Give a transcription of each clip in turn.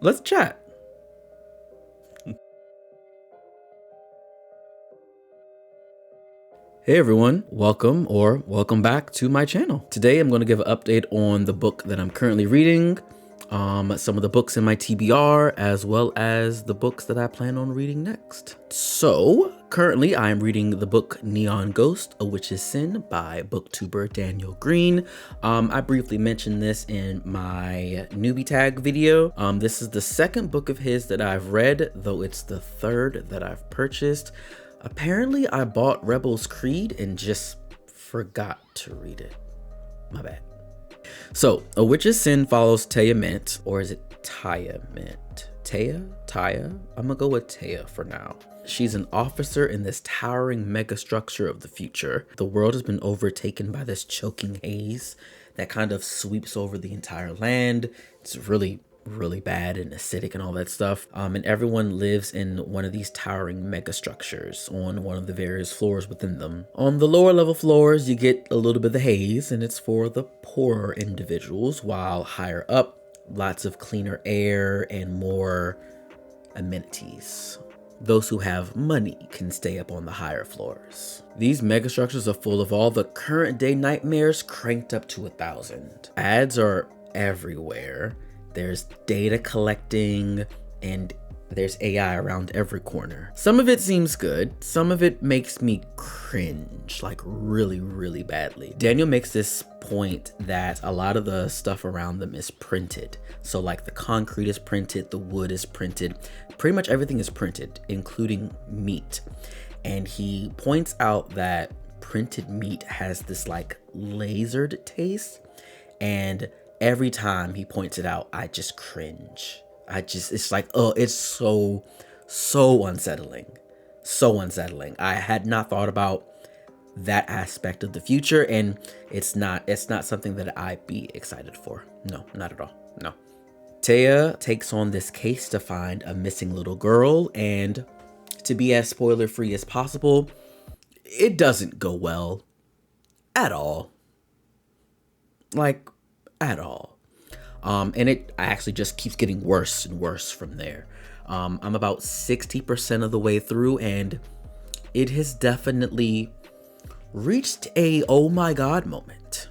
Let's chat. Hey everyone, welcome back to my channel. Today I'm going to give an update on the book that I'm currently reading, some of the books in my TBR, as well as the books that I plan on reading next. So currently I am reading the book Neon Ghost, A Witch's Sin by booktuber Daniel Green. I briefly mentioned this in my newbie tag video. This is the second book of his that I've read, though it's the third that I've purchased. Apparently, I bought Rebel's Creed and just forgot to read it. My bad. So, A Witch's Sin follows Taya Mint, or is it Taya Mint? Taya? I'm gonna go with Taya for now. She's an officer in this towering megastructure of the future. The world has been overtaken by this choking haze that kind of sweeps over the entire land. It's really bad and acidic and all that stuff. And everyone lives in one of these towering mega structures on one of the various floors within them. On the lower level floors, you get a little bit of the haze, and it's for the poorer individuals, while higher up, lots of cleaner air and more amenities. Those who have money can stay up on the higher floors. These megastructures are full of all the current day nightmares cranked up to 1,000. Ads are everywhere. There's data collecting, and there's AI around every corner. Some of it seems good. Some of it makes me cringe, like really badly. Daniel makes this point that a lot of the stuff around them is printed. So like the concrete is printed, the wood is printed, pretty much everything is printed, including meat. And he points out that printed meat has this like lasered taste, and every time he points it out, I just cringe. It's like, oh, it's so unsettling. So unsettling. I had not thought about that aspect of the future, and it's not something that I'd be excited for. No, not at all. No. Taya takes on this case to find a missing little girl, and to be as spoiler free as possible, it doesn't go well at all. Like, at all. And it actually just keeps getting worse and worse from there. I'm about 60% of the way through, and it has definitely reached a oh my god moment.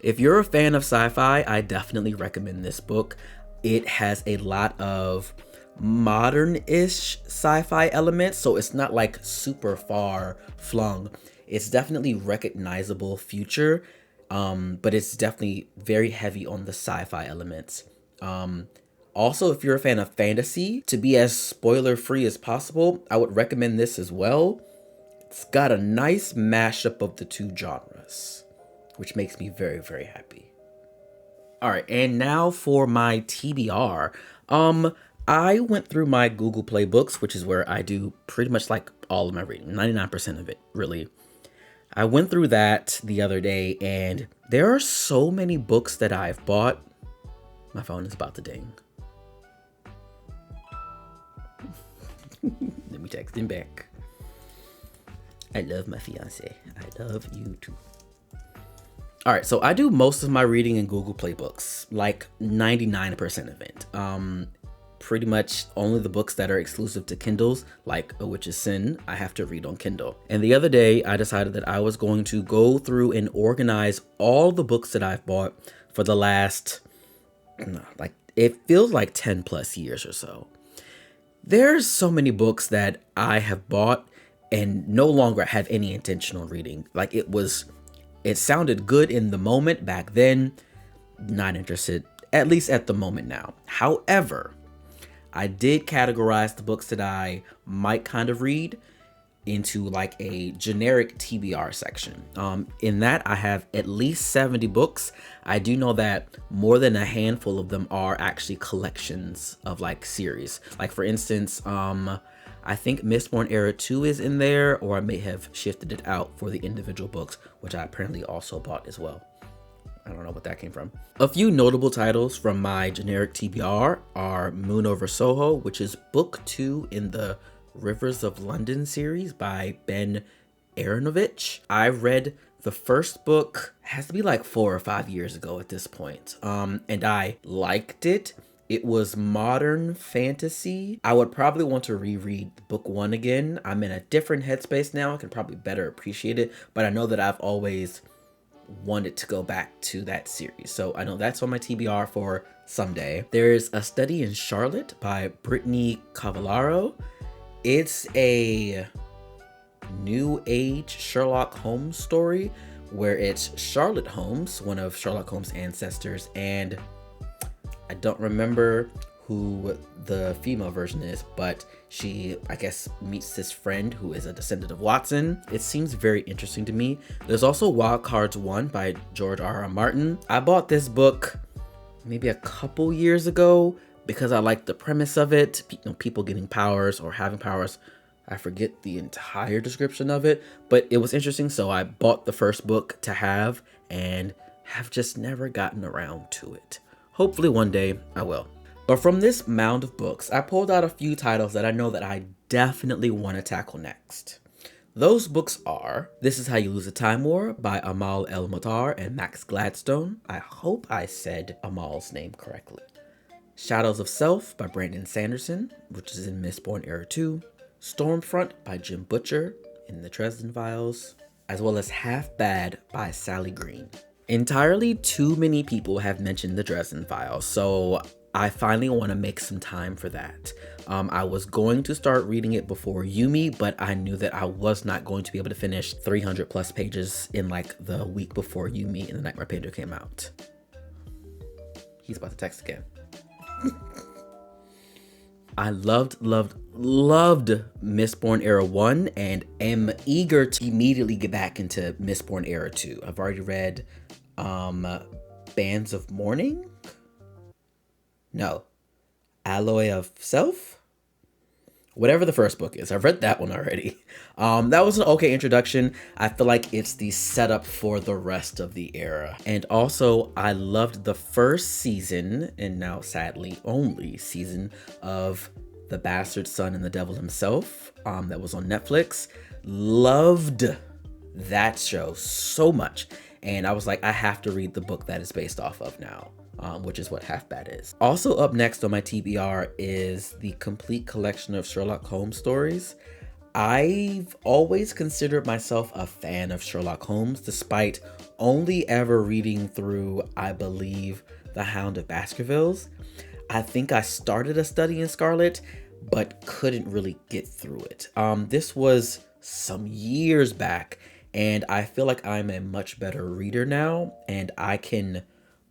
If you're a fan of sci-fi, I definitely recommend this book. It has a lot of modern-ish sci-fi elements, so it's not like super far flung. It's definitely recognizable future, but it's definitely very heavy on the sci-fi elements. Also, if you're a fan of fantasy, to be as spoiler-free as possible, I would recommend this as well. It's got a nice mashup of the two genres, which makes me very happy. All right, and now for my TBR. I went through my Google Play books, which is where I do pretty much like all of my reading, 99% of it, really. I went through that the other day, and there are so many books that I've bought. My phone is about to ding. Let me text him back. I love my fiance. I love you too. All right, so I do most of my reading in Google Play books, like 99% of it. Pretty much only the books that are exclusive to Kindles, like A Witch's Sin, I have to read on Kindle. And the other day, I decided that I was going to go through and organize all the books that I've bought for the last, like, it feels like 10 plus years or so. There's so many books that I have bought and no longer have any intentional reading. Like, it sounded good in the moment back then, not interested, at least at the moment now. However, I did categorize the books that I might kind of read into like a generic TBR section. In that, I have at least 70 books. I do know that more than a handful of them are actually collections of like series. Like for instance, I think Mistborn Era 2 is in there, or I may have shifted it out for the individual books, which I apparently also bought as well. I don't know what that came from. A few notable titles from my generic TBR are Moon Over Soho, which is book 2 in the Rivers of London series by Ben Aaronovitch. I read The first book has to be like 4 or 5 years ago at this point. And I liked it. It was modern fantasy. I would probably want to reread book 1 again. I'm in a different headspace now. I can probably better appreciate it, but I know that I've always wanted to go back to that series. So I know that's on my TBR for someday. There's A Study in Charlotte by Brittany Cavallaro. It's a new age Sherlock Holmes story where it's Charlotte Holmes, one of Sherlock Holmes' ancestors, and I don't remember who the female version is, but she, I guess, meets this friend who is a descendant of Watson. It seems very interesting to me. There's also Wild Cards 1 by George R.R. Martin. I bought this book maybe a couple years ago because I liked the premise of it. People getting powers or having powers. I forget the entire description of it, but it was interesting. So I bought the first book to have and have just never gotten around to it. Hopefully one day I will. But from this mound of books, I pulled out a few titles that I know that I definitely want to tackle next. Those books are This Is How You Lose a Time War by Amal El-Mohtar and Max Gladstone. I hope I said Amal's name correctly. Shadows of Self by Brandon Sanderson, which is in Mistborn Era 2. Stormfront by Jim Butcher in the Dresden Files, as well as Half Bad by Sally Green. Entirely too many people have mentioned the Dresden Files, so I finally want to make some time for that. I was going to start reading it before Yumi, but I knew that I was not going to be able to finish 300 plus pages in like the week before Yumi and the Nightmare Painter came out. He's about to text again. I loved Mistborn Era 1 and am eager to immediately get back into Mistborn Era 2. I've already read Bands of Mourning? No. Alloy of Self? Whatever the first book is. I've read that one already. That was an okay introduction. I feel like it's the setup for the rest of the era. And also, I loved the first season, and now sadly only season, of The Bastard Son and the Devil Himself that was on Netflix. Loved that show so much. And I was like, I have to read the book that is based off of now. Which is what Half Bad is. Also up next on my TBR is the complete collection of Sherlock Holmes stories. I've always considered myself a fan of Sherlock Holmes, despite only ever reading through, I believe, The Hound of Baskervilles. I think I started A Study in Scarlet, but couldn't really get through it. This was some years back, and I feel like I'm a much better reader now, and I can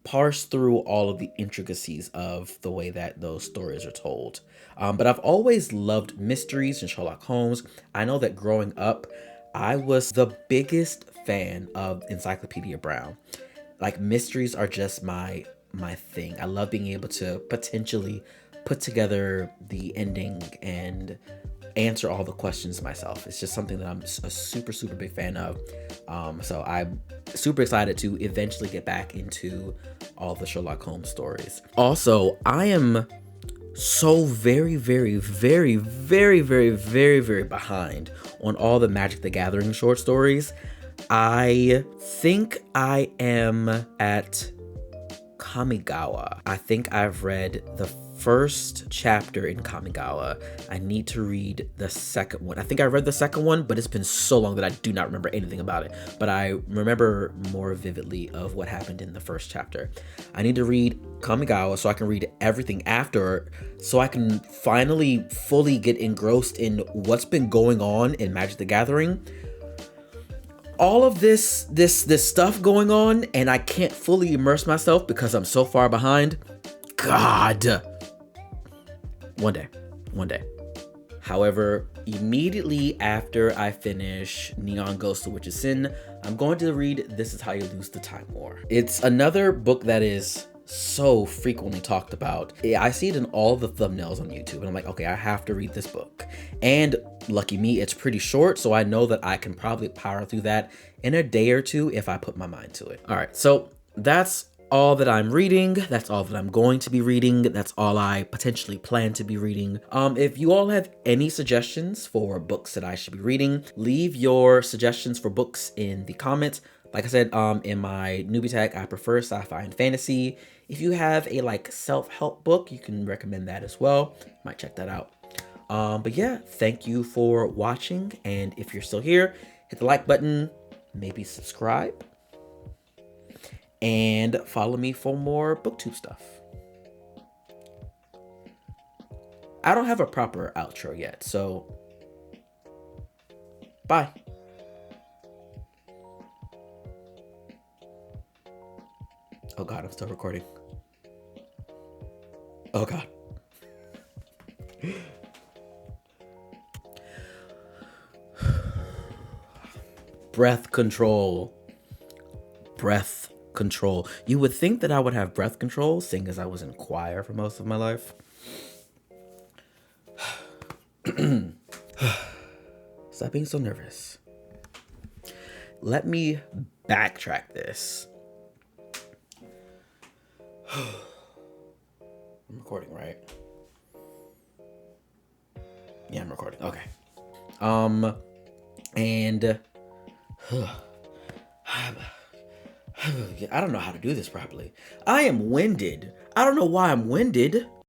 parse through all of the intricacies of the way that those stories are told. But I've always loved mysteries and Sherlock Holmes. I know that growing up, I was the biggest fan of Encyclopedia Brown. Like, mysteries are just my thing. I love being able to potentially put together the ending and answer all the questions myself. It's just something that I'm a super big fan of. So I'm super excited to eventually get back into all the Sherlock Holmes stories. Also, I am so very behind on all the Magic the Gathering short stories. I think I am at Kamigawa. I think I've read the first chapter in Kamigawa. I need to read the second one. I think I read the second one, but it's been so long that I do not remember anything about it. But I remember more vividly of what happened in the first chapter. I need to read Kamigawa so I can read everything after, so I can finally fully get engrossed in what's been going on in Magic the Gathering. All of this stuff going on, and I can't fully immerse myself because I'm so far behind. God. One day. However, immediately after I finish Neon Ghost of Witch's Sin, I'm going to read This Is How You Lose the Time War. It's another book that is so frequently talked about. I see it in all the thumbnails on YouTube, and I'm like, okay, I have to read this book. And lucky me, it's pretty short, so I know that I can probably power through that in a day or two if I put my mind to it. All right, so that's all that I'm reading. That's all that I'm going to be reading. That's all I potentially plan to be reading. If you all have any suggestions for books that I should be reading, leave your suggestions for books in the comments Like I said, in my newbie tag, I prefer sci-fi and fantasy. If you have a like self-help book, you can recommend that as well. Might check that out. But yeah, thank you for watching. And if you're still here, hit the like button, maybe subscribe, and follow me for more booktube stuff. I don't have a proper outro yet, so bye. Oh God, I'm still recording. Oh God. Breath control. Breath control. You would think that I would have breath control, seeing as I was in choir for most of my life. Stop being so nervous. Let me backtrack this. I'm recording, right? Yeah, I'm recording. Okay. And I don't know how to do this properly. I am winded. I don't know why I'm winded.